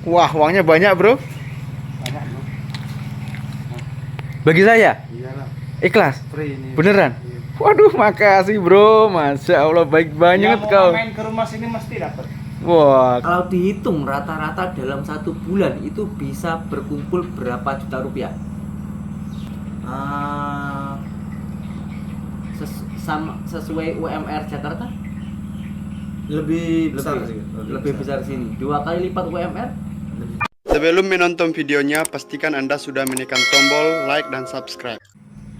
Wah, uangnya banyak, Bro. Banyak, Bro. Bagi saya? Iyalah. Ikhlas? Free ini. Beneran? Iya. Waduh, makasih, Bro. Masya Allah, baik banget Yang kau. mau main ke rumah sini mesti dapat. Wah, Kalau dihitung rata-rata dalam 1 bulan itu bisa berkumpul berapa juta rupiah? Ah, sesuai UMR Jakarta lebih besar sih, lebih besar sini, 2 kali lipat UMR. Sebelum menonton videonya, pastikan Anda sudah menekan tombol like dan subscribe.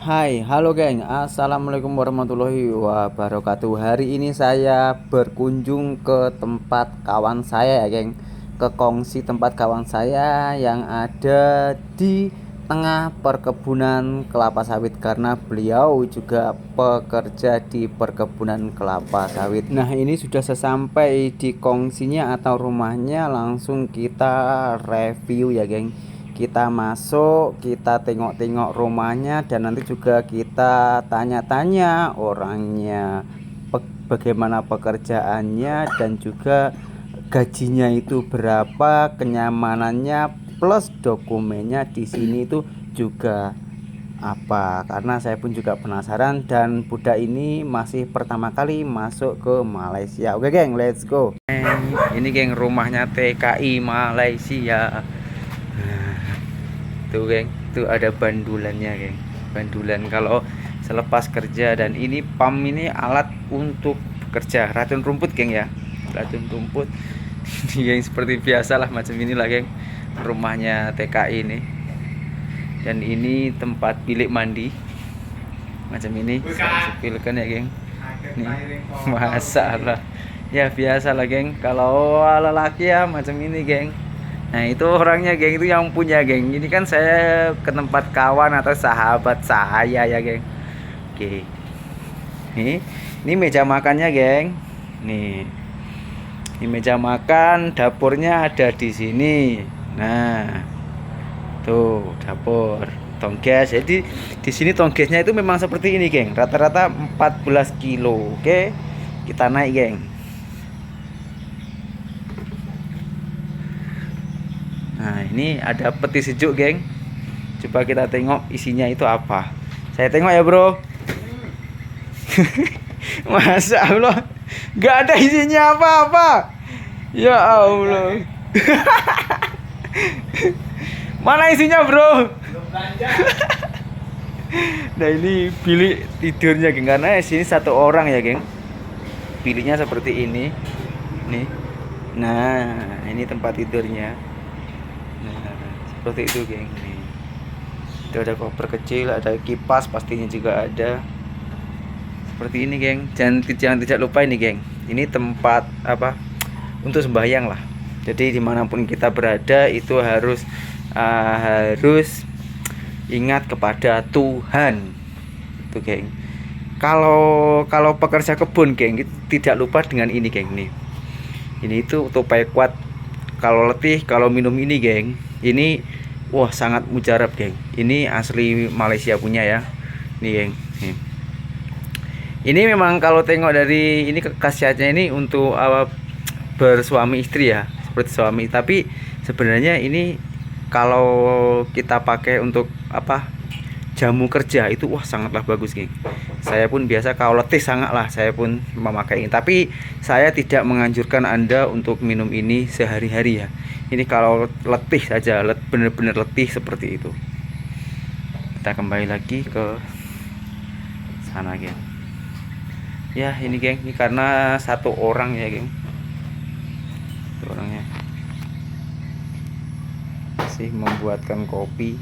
hai, halo geng. Assalamualaikum warahmatullahi wabarakatuh. Hari ini saya berkunjung ke tempat kawan saya ya geng, ke kongsi tempat kawan saya yang ada di tengah perkebunan kelapa sawit, karena beliau juga pekerja di perkebunan kelapa sawit. Nah, ini sudah sesampai di kongsinya atau rumahnya, langsung kita review ya geng. Kita masuk, kita tengok-tengok rumahnya, dan nanti juga kita tanya-tanya orangnya bagaimana pekerjaannya, dan juga gajinya itu berapa, kenyamanannya, plus dokumennya di sini itu juga apa, karena saya pun juga penasaran, dan budak ini masih pertama kali masuk ke Malaysia. Oke geng, let's go. Ini geng, rumahnya TKI Malaysia. Tuh geng, tuh ada bandulannya geng, bandulan kalau selepas kerja. Dan ini pam, ini alat untuk kerja racun rumput geng ya, racun rumput. Ini geng, seperti biasa lah, macam inilah geng rumahnya TKI ini. Dan ini tempat bilik mandi macam ini, saya sepilkan ya geng. Nih, masalah ya biasa lah geng, kalau lelaki ya macam ini geng. Nah, itu orangnya geng, itu yang punya geng. Ini kan saya ke tempat kawan atau sahabat saya ya geng. Oke, ini meja makannya geng. Nih, ini meja makan, dapurnya ada di sini. Nah, tuh dapur, tongges. Jadi di sini tonggesnya itu memang seperti ini geng, rata-rata 14 kilo. Oke, kita naik geng. Nah, ini ada peti sejuk geng. Coba kita tengok isinya itu apa. Saya tengok ya bro. Masa Allah, nggak ada isinya apa-apa. Ya Allah. Mana isinya bro? Nah, ini bilik tidurnya geng, karena sini satu orang ya geng. Biliknya seperti ini. Nih. Nah, ini tempat tidurnya. Nah, seperti itu geng. Nih, itu ada koper kecil, ada kipas pastinya juga ada. Seperti ini geng. Jangan tidak lupa ini geng, ini tempat apa, untuk sembahyang lah. Jadi dimanapun kita berada itu harus ingat kepada Tuhan itu geng. Kalau pekerja kebun geng, tidak lupa dengan ini geng. Nih, ini itu tupai kuat. Kalau letih, kalau minum ini geng, ini wah sangat mujarab geng. Ini asli Malaysia punya ya. Nih geng. Nih. Ini memang kalau tengok dari ini khasiatnya ini untuk bersuami istri ya, seperti suami. Tapi sebenarnya ini kalau kita pakai untuk apa, jamu kerja itu wah sangatlah bagus geng. Saya pun biasa kalau letih sangatlah saya pun memakai ini. Tapi saya tidak menganjurkan Anda untuk minum ini sehari-hari ya. Ini kalau letih saja, benar-benar letih seperti itu. Kita kembali lagi ke sana geng. Ya ini geng, ini karena satu orang ya geng. Satu orangnya masih membuatkan kopi.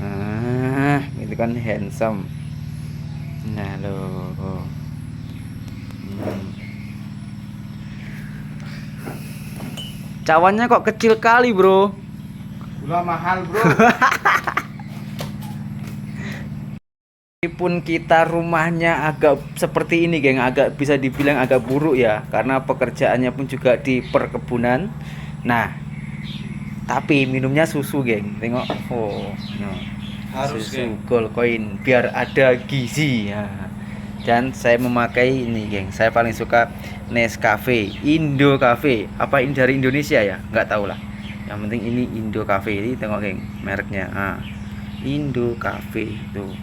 Nah, itu kan handsome. Nah loh. Cawannya kok kecil kali bro. Gula mahal, Bro. Meskipun kita rumahnya agak seperti ini geng, agak bisa dibilang agak buruk ya, karena pekerjaannya pun juga di perkebunan. Nah, tapi minumnya susu geng. Tengok, oh no. Harus Susu geng. Gold Coin biar ada gizi ya. Dan saya memakai ini geng, saya paling suka Nescafe, Indo Cafe. Apa ini dari Indonesia ya? Nggak tahu lah. Yang penting ini Indo Cafe. Ini tengok geng, mereknya. Indo Cafe tuh.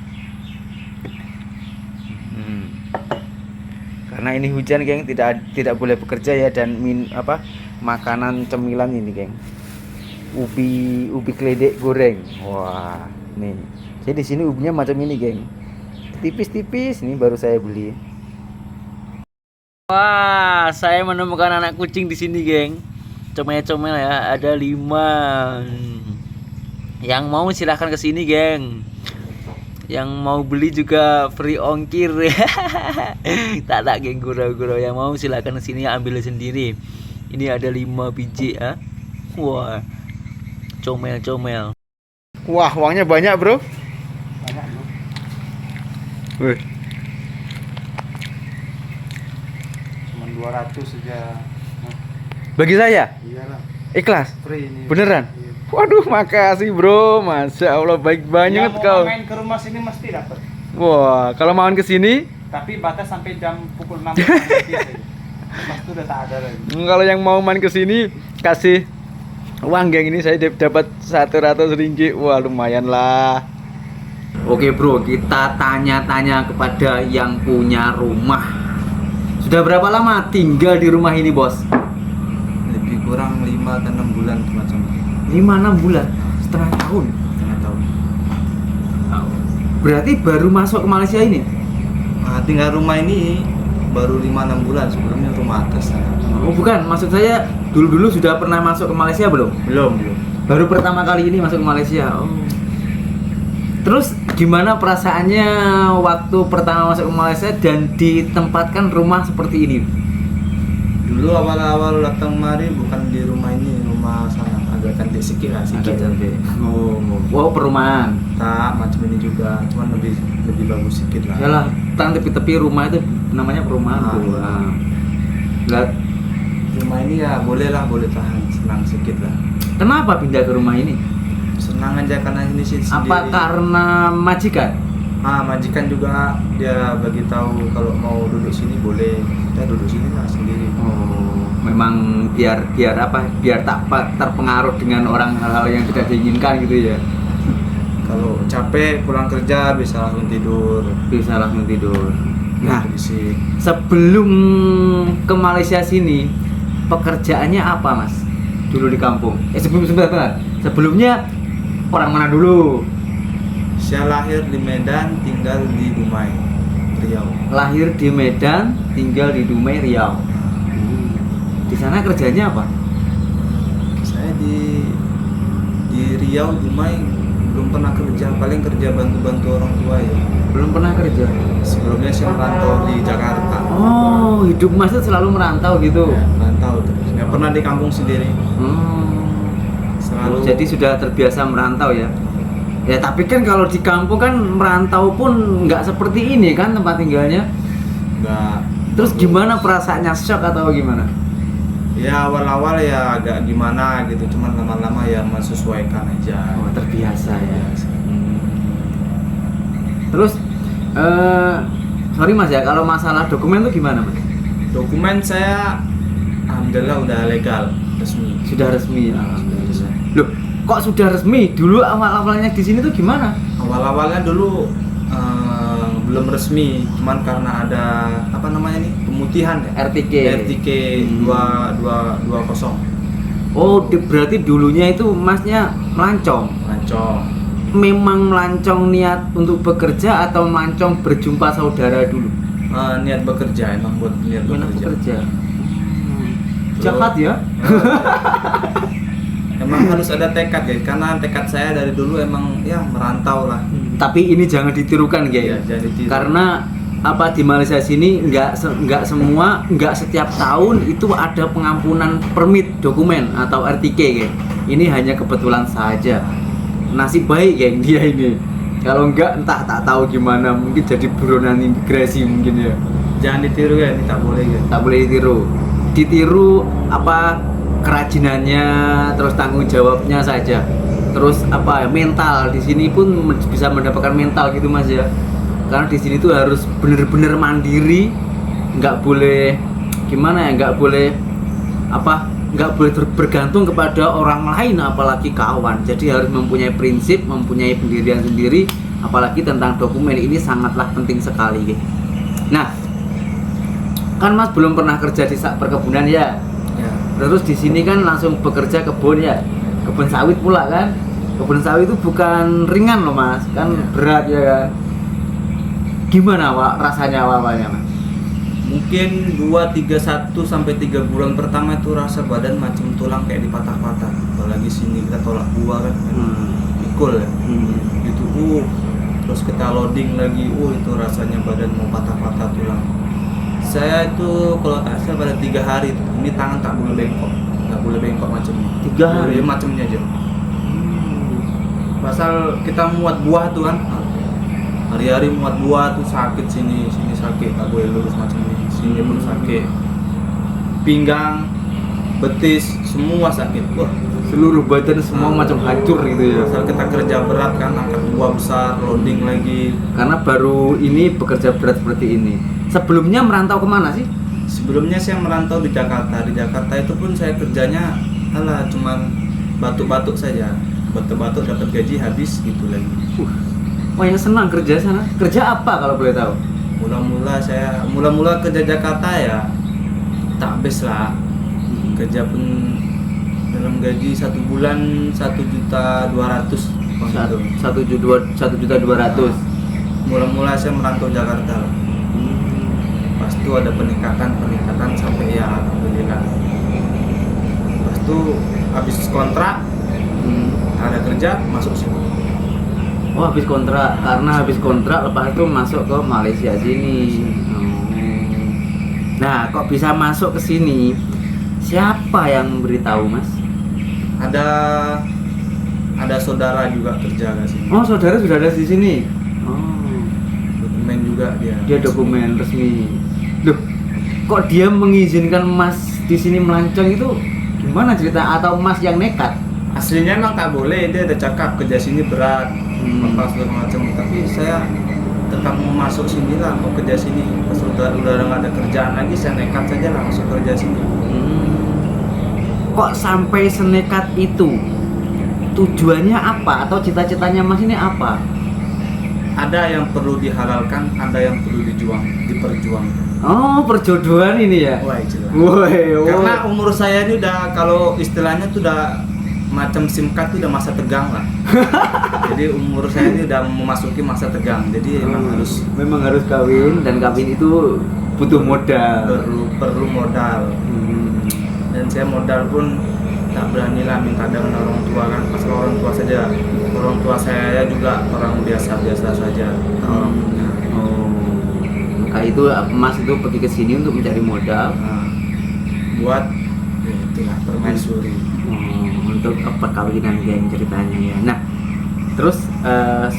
Karena ini hujan geng, tidak boleh bekerja ya, dan makanan cemilan ini geng. Ubi keledek goreng. Wah, nih. Jadi di sini ubinya macam ini geng. Tipis-tipis, ini baru saya beli. Wah, saya menemukan anak kucing di sini, geng. Comel-comel ya, ada 5. Yang mau silahkan ke sini, geng. Yang mau beli juga free ongkir. Tak geng, gurau-gurau. Yang mau silahkan ke sini ambil sendiri. Ini ada 5 biji ya. Wah, comel-comel. Wah, uangnya banyak, bro. Banyak bro. Wih. Cuman 200 saja. Bagi saya Iyalah, ikhlas. free ini. Beneran? Iya. Waduh, makasih bro. Masya Allah, baik banget Yang mau kau. main ke rumah sini mesti dapat. Wah, kalau mau ke sini, Tapi batas sampai jam pukul 6 saja. Lepas itu udah tak ada lagi. kalau yang mau main ke sini kasih uang geng, ini saya dapat 100 ringgit. Wah, lumayan lah. Oke bro, kita tanya-tanya kepada yang punya rumah. Sudah berapa lama tinggal di rumah ini, bos? Lebih kurang 5 atau 6 bulan semacam itu. 5-6 bulan, setengah tahun. Setengah tahun. Berarti baru masuk ke Malaysia ini? Nah, tinggal rumah ini baru 5-6 bulan, sebelumnya rumah atas sana. Oh bukan, maksud saya dulu sudah pernah masuk ke Malaysia belum? Belum. Baru pertama kali ini masuk ke Malaysia. Oh. Terus gimana perasaannya waktu pertama masuk ke Malaysia dan ditempatkan rumah seperti ini? Dulu awal-awal datang mari bukan di rumah ini, rumah sana agak cantik sedikit lah, sedikit. Wow, perumahan. Tak macam ini juga, cuman lebih bagus sedikit lah. Yalah, tang tepi-tepi rumah itu namanya perumahan. Ah, Bro. iya. Lah, Rumah ini ya boleh tahan, senang sedikit lah. kenapa pindah ke rumah ini? Senang aja karena ini sih sendiri. Apa karena majikan? Majikan juga dia bagi tahu kalau mau duduk sini boleh, kita duduk sini lah sendiri. Oh, memang biar tak terpengaruh dengan orang, hal-hal yang tidak diinginkan gitu ya. Kalau capek pulang kerja bisa langsung tidur. Bisa langsung tidur. Nah, Berisik. sebelum ke Malaysia sini, pekerjaannya apa, Mas? Dulu di kampung. Sebentar. Sebelumnya orang mana dulu? Saya lahir di Medan, tinggal di Dumai, Riau. Lahir di Medan, tinggal di Dumai, Riau. Di sana kerjanya apa? Saya di Riau, Dumai belum pernah kerja, paling kerja bantu-bantu orang tua ya. Belum pernah kerja. Sebelumnya saya merantau di Jakarta. Oh, hidup Mas itu selalu merantau gitu. Ya, merantau terus. Nggak pernah di kampung sendiri. Selalu. Jadi sudah terbiasa merantau ya. Ya tapi kan kalau di kampung kan merantau pun nggak seperti ini kan tempat tinggalnya. Nggak. Terus gimana perasaannya, shock atau gimana? Ya awal-awal ya agak gimana gitu, cuman lama-lama ya menyesuaikan aja. Oh, terbiasa ya. Biasa. Terus sorry Mas ya, kalau masalah dokumen tuh gimana Mas? Dokumen saya alhamdulillah udah legal, resmi. Sudah resmi ya. Alhamdulillah. Loh, kok sudah resmi? Dulu awal-awalnya di sini tuh gimana? Awal-awalnya dulu belum resmi, cuman karena ada apa namanya nih pemutihan ya? RTK 220. Oh, berarti dulunya itu Masnya melancong. Melancong. Memang melancong niat untuk bekerja atau melancong berjumpa saudara dulu? Niat bekerja, emang buat niat bekerja. Jahat ya? Emang harus ada tekad ya, karena tekad saya dari dulu emang ya merantau lah. Tapi ini jangan ditirukan Ya, guys. jangan ditiru. Karena apa, di Malaysia sini nggak setiap tahun itu ada pengampunan permit dokumen atau RTK guys. Ini hanya kebetulan saja. Nasib baik geng dia ini. Kalau enggak entah tak tahu gimana, mungkin jadi buronan imigrasi mungkin ya. Jangan ditiru ya, ini tak boleh ya. Tak boleh ditiru. Ditiru apa, kerajinannya, terus tanggung jawabnya saja. Terus apa ya, mental di sini pun bisa mendapatkan mental gitu Mas ya. Karena di sini tuh harus bener-bener mandiri, nggak boleh gimana ya, nggak boleh bergantung kepada orang lain, apalagi kawan. Jadi harus mempunyai prinsip, mempunyai pendirian sendiri, apalagi tentang dokumen ini sangatlah penting sekali. Nah, kan Mas belum pernah kerja di perkebunan ya. Ya. Terus di sini kan langsung bekerja kebun ya, kebun sawit pula kan. Kebun sawit itu bukan ringan loh Mas, kan berat ya kan. Gimana rasanya awalnya Mas? Mungkin 2-3 sampai 3 bulan pertama itu rasa badan macam tulang kayak dipatah-patah. Apalagi sini kita tolak buah kan, pikul ya. Gitu, terus kita loading lagi, itu rasanya badan mau patah-patah tulang. Saya itu kalau tak salah pada 3 hari itu, ini tangan tak boleh bengkok macamnya. 3 hari? Macamnya aja. Pasal kita muat buah tuh kan, hari-hari muat buah tuh sakit, sini sakit, tak boleh lurus macam ini, sini pun sakit, pinggang, betis, semua sakit. Wah, Seluruh badan semua macam hancur gitu ya. pasal kita kerja berat kan, angkat buah besar, loading lagi. Karena baru ini bekerja berat seperti ini. Sebelumnya merantau kemana sih? Sebelumnya saya merantau di Jakarta. Di Jakarta itu pun saya kerjanya cuman batuk-batuk saja, batuk-batuk dapat gaji habis gitu lagi. Wah, yang senang kerja sana. Kerja apa kalau boleh tahu? Mula-mula kerja Jakarta ya tak habis lah. Kerja pun dalam gaji 1 bulan 1.200.000. 1.200.000. Mula-mula saya merantau Jakarta. Pas itu ada peningkatan sampai ya alhamdulillah. Pas itu habis kontrak, ada kerja masuk sini. Oh, habis kontrak. Karena habis kontrak lepas itu masuk ke Malaysia sini. Nah, kok bisa masuk ke sini? Siapa yang memberitahu, Mas? Ada saudara juga kerja di sini. Oh, saudara sudah ada di sini. Oh, Dokumen juga dia. dia dokumen resmi. Loh, kok dia mengizinkan Mas di sini melancong itu gimana cerita? Atau Mas yang nekat? Aslinya emang tak boleh, dia ada cakap kerja sini berat, apa segala macam. Tapi saya tetap mau masuk sini lah, mau kerja sini. Pas udah nggak ada kerjaan lagi, saya nekat saja lah masuk kerja sini. Kok sampai senekat itu? Tujuannya apa? Atau cita-citanya Mas ini apa? Ada yang perlu dihalalkan, ada yang perlu diperjuangkan. Oh, perjodohan ini ya? Wah, jelas. Woi, Karena umur saya ini udah, kalau istilahnya tuh udah macam SIM card tuh udah masa tegang lah. Jadi umur saya ini udah memasuki masa tegang. Jadi memang harus kawin, dan kawin itu butuh modal. perlu modal. Dan saya modal pun tak berani lah minta dengan orang tua kan. Pas orang tua saya juga orang biasa-biasa saja. Oh, maka itu Mas itu pergi ke sini untuk mencari modal. Buat itulah permaisuri. Untuk perkawinan geng ceritanya ya. Nah, terus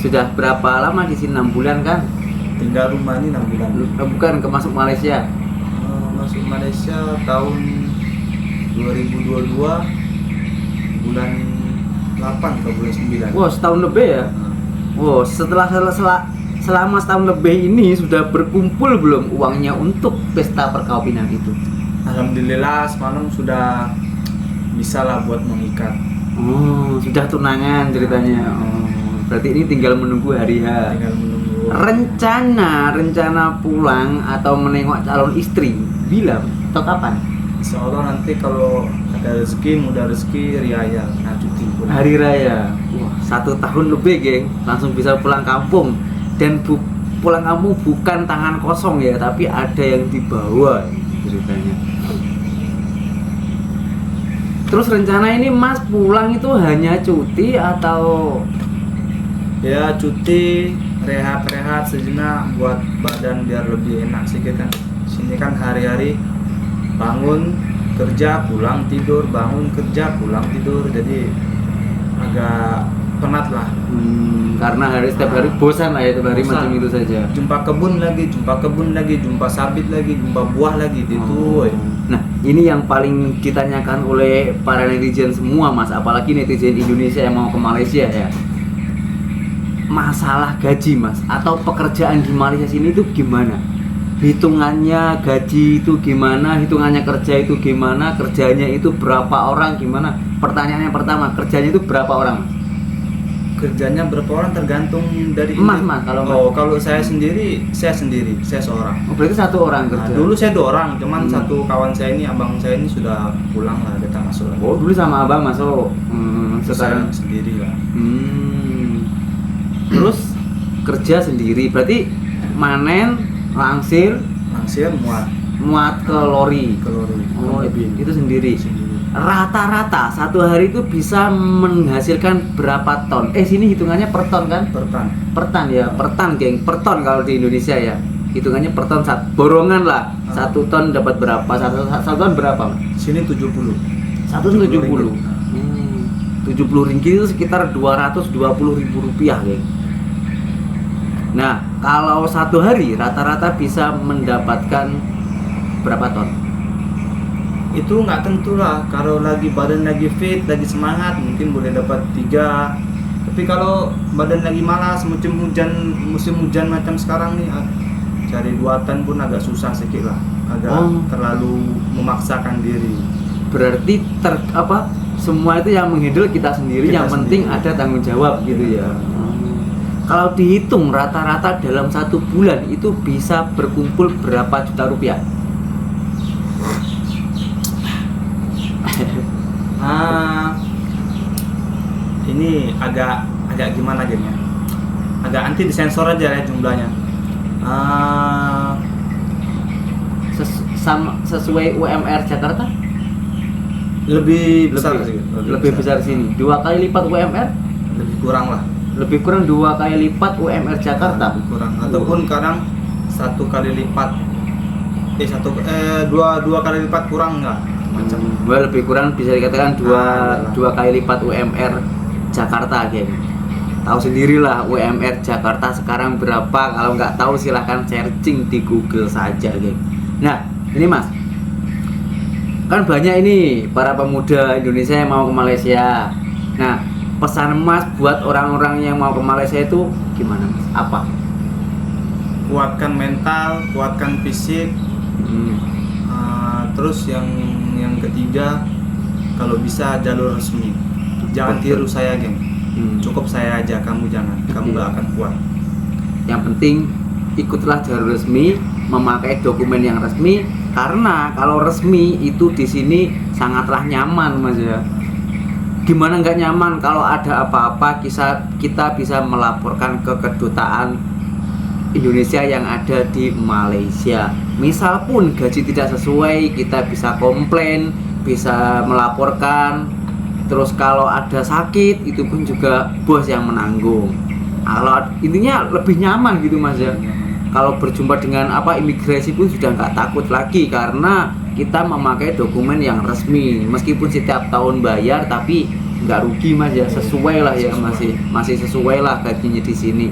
sudah berapa lama di sini? 6 bulan kan? Tinggal rumah ini 6 bulan. Bukan, masuk Malaysia. Masuk Malaysia tahun 2022 bulan 8 ke bulan 9. Wow, setahun lebih ya. Wow, selama setahun lebih ini sudah berkumpul belum uangnya untuk pesta perkawinan itu? Alhamdulillah semalam sudah bisa lah buat mengikat. Oh, sudah tunangan ceritanya. Oh, berarti ini tinggal menunggu hari H. Tinggal menunggu. Rencana pulang atau menengok calon istri bila atau kapan? Insya Allah nanti kalau ada rezeki, mudah rezeki, riaya, cuti pulang. Hari raya. Wah, 1 tahun lebih geng, langsung bisa pulang kampung. Dan pulang kampung bukan tangan kosong ya, tapi ada yang dibawa ceritanya. Terus rencana ini Mas pulang itu hanya cuti atau? Ya cuti, rehat sejenak buat badan biar lebih enak sih kan. Sini kan hari-hari bangun kerja pulang tidur, bangun kerja pulang tidur, jadi agak penat lah. Karena setiap hari bosan lah ya, setiap hari Bosan. macam itu saja. Jumpa kebun lagi, jumpa sabit lagi, jumpa buah lagi gitu. Nah, ini yang paling ditanyakan oleh para netizen semua Mas, apalagi netizen Indonesia yang mau ke Malaysia ya. Masalah gaji Mas, atau pekerjaan di Malaysia sini itu gimana? hitungannya gaji itu gimana, hitungannya kerja itu gimana, kerjanya itu berapa orang gimana? Pertanyaan yang pertama, kerjanya itu berapa orang? Kerjanya berapa orang tergantung dari Mas, kalau Mas. Oh, kalau saya sendiri, saya seorang. Oh, berarti satu orang Nah, kerja. dulu saya 2 orang, cuman satu kawan saya ini, abang saya ini sudah pulang lah, datang masuk lagi. Oh, dulu sama abang masuk. Saya Sekarang. sendiri lah. Terus kerja sendiri, berarti manen, langsir, muat ke lori. Oh, itu sendiri. Rata-rata satu hari itu bisa menghasilkan berapa ton? Sini hitungannya per ton kan? Per ton ya, per ton geng, per ton kalau di Indonesia ya. Hitungannya per ton, borongan lah. 1 ton dapat berapa? 1 ton berapa? Sini 70. 170. 70 ringgit itu sekitar 220.000 rupiah geng. Nah, kalau satu hari rata-rata bisa mendapatkan berapa ton? Itu nggak tentu lah, kalau lagi badan lagi fit, lagi semangat mungkin boleh dapat 3. Tapi kalau badan lagi malas, musim hujan macam sekarang nih, cari 2 ton pun agak susah sedikit lah, agak terlalu memaksakan diri. Berarti semua itu yang menghandle kita sendiri, yang penting ada tanggung jawab gitu ya. Kalau dihitung rata-rata dalam 1 bulan itu bisa berkumpul berapa juta rupiah? Ini agak gimana gini ya? Agak anti disensor aja ya jumlahnya. Sesuai UMR Jakarta? Lebih besar sih. Lebih besar sini. 2 kali lipat UMR? Lebih kurang lah. Lebih kurang 2 kali lipat UMR Jakarta. Lebih kurang. Ataupun kadang 1 kali lipat. 2 kali lipat kurang nggak? Macam. Lebih kurang bisa dikatakan 2 kali lipat UMR Jakarta, geng. Tahu sendirilah UMR Jakarta sekarang berapa. Kalau nggak tahu silahkan searching di Google saja, geng. Nah, ini Mas, kan banyak ini para pemuda Indonesia yang mau ke Malaysia. Nah, pesan Mas buat orang-orang yang mau ke Malaysia itu gimana, Mas? Apa? Kuatkan mental, kuatkan fisik. Terus yang ketiga, kalau bisa jalur resmi. Jangan tiru saya, geng. Cukup saya aja, kamu jangan. Kamu gak akan kuat. Yang penting ikutlah jalur resmi, memakai dokumen yang resmi, karena kalau resmi itu di sini sangatlah nyaman, Mas ya. Gimana nggak nyaman kalau ada apa-apa kita bisa melaporkan ke kedutaan Indonesia yang ada di Malaysia. Misal pun gaji tidak sesuai, kita bisa komplain, bisa melaporkan. Terus kalau ada sakit, itu pun juga bos yang menanggung. Kalau intinya lebih nyaman gitu, Mas ya. Kalau berjumpa dengan imigrasi pun sudah nggak takut lagi, karena kita memakai dokumen yang resmi. Meskipun setiap tahun bayar, tapi nggak rugi, Mas ya. Sesuai lah ya, masih sesuai lah gajinya di sini.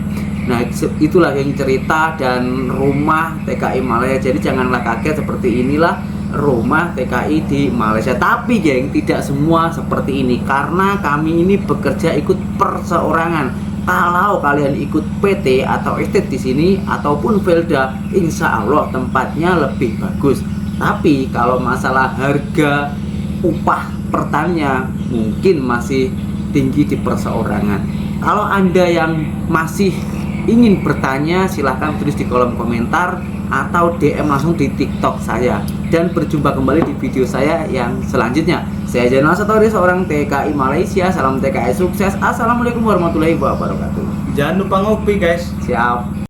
Nah, itulah yang cerita dan rumah TKI Malaysia. Jadi janganlah kaget, seperti inilah rumah TKI di Malaysia. Tapi geng, tidak semua seperti ini, karena kami ini bekerja ikut perseorangan. Kalau kalian ikut PT atau estate di sini ataupun Velda, insya Allah tempatnya lebih bagus. Tapi kalau masalah harga upah pertanian mungkin masih tinggi di perseorangan. Kalau Anda yang masih ingin bertanya, silahkan tulis di kolom komentar atau DM langsung di TikTok saya. Dan berjumpa kembali di video saya yang selanjutnya. Saya Jainal Satori, seorang TKI Malaysia. Salam TKI sukses. Assalamualaikum warahmatullahi wabarakatuh. Jangan lupa ngopi, guys. Siap.